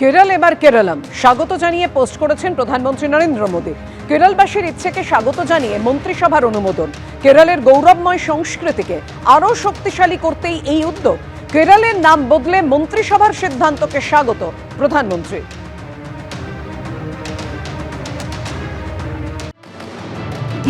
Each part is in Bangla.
কেরল এবার কেরলম স্বাগত জানিয়ে পোস্ট করেছেন প্রধানমন্ত্রী নরেন্দ্র মোদী। কেরলবাসীর ইচ্ছেকে স্বাগত জানিয়ে মন্ত্রিসভার অনুমোদন। কেরলের গৌরবময় সংস্কৃতিকে আরও শক্তিশালী করতেই এই উদ্যোগ। কেরলের নাম বদলে মন্ত্রিসভার সিদ্ধান্তকে স্বাগত প্রধানমন্ত্রী।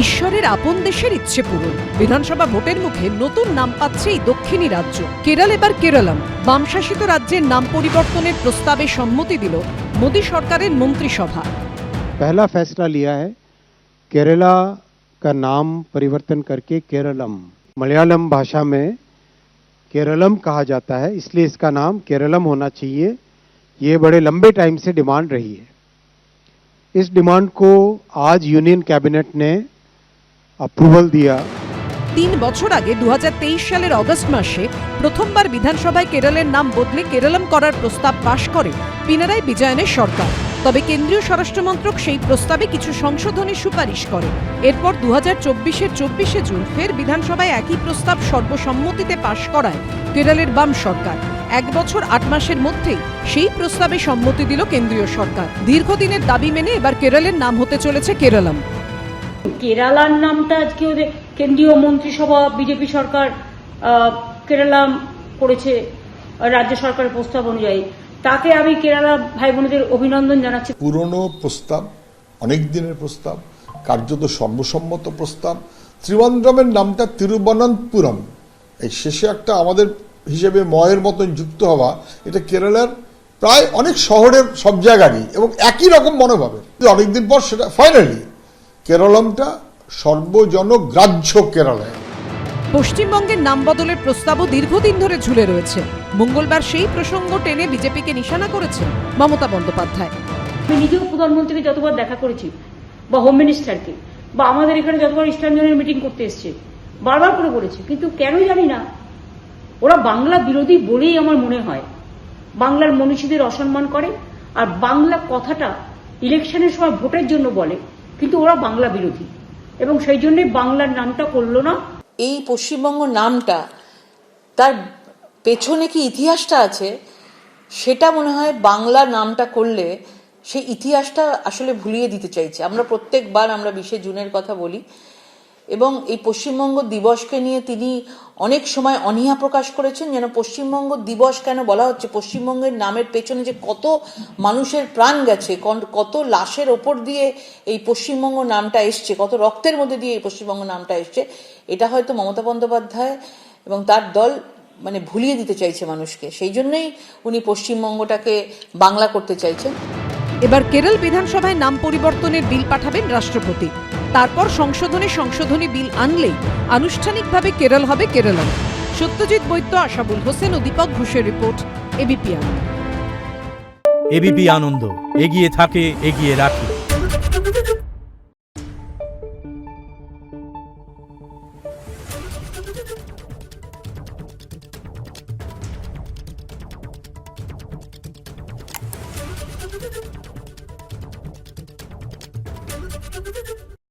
ঈশ্বরের আপন দেশের ইচ্ছে পূরণ। বিধানসভা ভোটের মুখে নতুন নাম পাচ্ছে এই দক্ষিণী রাজ্য। কেরল এবার কেরলম। বামশাসিত রাজ্যের নাম পরিবর্তনের প্রস্তাবে সম্মতি দিল মোদী সরকারের মন্ত্রিসভা। पहला फैसला लिया है केरला का नाम परिवर्तन करके केरलम, मलयालम भाषा में केरलम कहा जाता है, इसलिए इसका नाम केरलम होना चाहिए। ये बड़े लंबे टाइम से डिमांड रही है। इस डिमांड को आज यूनियन कैबिनेट ने अप्रूवल दिया। 3 বছর আগে 2023 সালের অগস্ট মাসে প্রথমবার বিধানসভায় কেরলের নাম বদলে কেরলম করার প্রস্তাব পাশ করে পিনারাই বিজয়নের সরকার। তবে কেন্দ্রীয় স্বরাষ্ট্রমন্ত্রক সেই প্রস্তাবে কিছু সংশোধনের সুপারিশ করে। এরপর 2024-এর 24শে জুন ফের বিধানসভায় একই প্রস্তাব সর্বসম্মতিতে পাশ করায় কেরলের বাম সরকার। 1 বছর 8 মাসের মধ্যেই সেই প্রস্তাবে সম্মতি দিল কেন্দ্রীয় সরকার। দীর্ঘদিনের দাবি মেনে এবার কেরলের নাম হতে চলেছে কেরলম। কেরালার নামটা আজকে ওদের কেন্দ্রীয় মন্ত্রিসভা বিজেপি সরকার কেরালাম করেছে রাজ্য সরকারের প্রস্তাব অনুযায়ী। তাকে আমি কেরালা ভাই বোনদের অভিনন্দন জানাচ্ছি। পুরনো প্রস্তাব, অনেক দিনের প্রস্তাব, কার্যত সর্বসম্মত প্রস্তাব। ত্রিবান্দ্রমের নামটা তিরুবনন্তপুরম, এই শেষে একটা আমাদের হিসেবে ময়ের মতন যুক্ত হওয়া, এটা কেরালার প্রায় অনেক শহরের সব জায়গারই এবং একই রকম মনোভাবের। অনেকদিন পর সেটা ফাইনালি কেরলমটা সর্বজনগ্রাহ্য কেরালায়। পশ্চিমবঙ্গের নাম বদলের প্রস্তাবও দীর্ঘদিন ধরে ঝুলে রয়েছে। মঙ্গলবার সেই প্রসঙ্গ টেনে বিজেপিকে নিশানা করেছেন মমতা বন্দ্যোপাধ্যায়। আমি নিজেও প্রধানমন্ত্রীকে যতবার দেখা করেছি বা হোম মিনিস্টারকে বা আমাদের এখানে যতবার ইস্টার্ন জোনের মিটিং করতে এসছে, বারবার করে বলেছি, কিন্তু কেন জানি না ওরা বাংলা বিরোধী বলেই আমার মনে হয়। বাংলার মনীষীদের অসম্মান করে আর বাংলা কথাটা ইলেকশনের সময় ভোটের জন্য বলে, কিন্তু ওরা বাংলা বিরোধী এবং সেই জন্য বাংলার নামটা করলো না। এই পশ্চিমবঙ্গ নামটা তার পেছনে কি ইতিহাসটা আছে সেটা মনে হয় বাংলা নামটা করলে সেই ইতিহাসটা আসলে ভুলিয়ে দিতে চাইছে। আমরা প্রত্যেকবার আমরা 20শে জুনের কথা বলি এবং এই পশ্চিমবঙ্গ দিবসকে নিয়ে তিনি অনেক সময় অনীহা প্রকাশ করেছেন, যেন পশ্চিমবঙ্গ দিবস কেন বলা হচ্ছে। পশ্চিমবঙ্গের নামের পেছনে যে কত মানুষের প্রাণ গেছে, কত লাশের ওপর দিয়ে এই পশ্চিমবঙ্গ নামটা এসছে, কত রক্তের মধ্যে দিয়ে এই পশ্চিমবঙ্গ নামটা এসছে, এটা হয়তো মমতা বন্দ্যোপাধ্যায় এবং তার দল মানে ভুলিয়ে দিতে চাইছে মানুষকে। সেই জন্যই উনি পশ্চিমবঙ্গটাকে বাংলা করতে চাইছেন। এবার কেরল বিধানসভায় নাম পরিবর্তনের বিল পাঠাবেন রাষ্ট্রপতি। তারপর সংশোধনী বিল আনলেই আনুষ্ঠানিকভাবে কেরল হবে কেরলম। সত্যজিৎ বৈদ্য, আশাবুল হোসেন ও দীপক ঘোষের রিপোর্ট, এবিপি আনন্দ। এবিপি আনন্দ এগিয়ে থাকে, এগিয়ে রাখে। Thank you.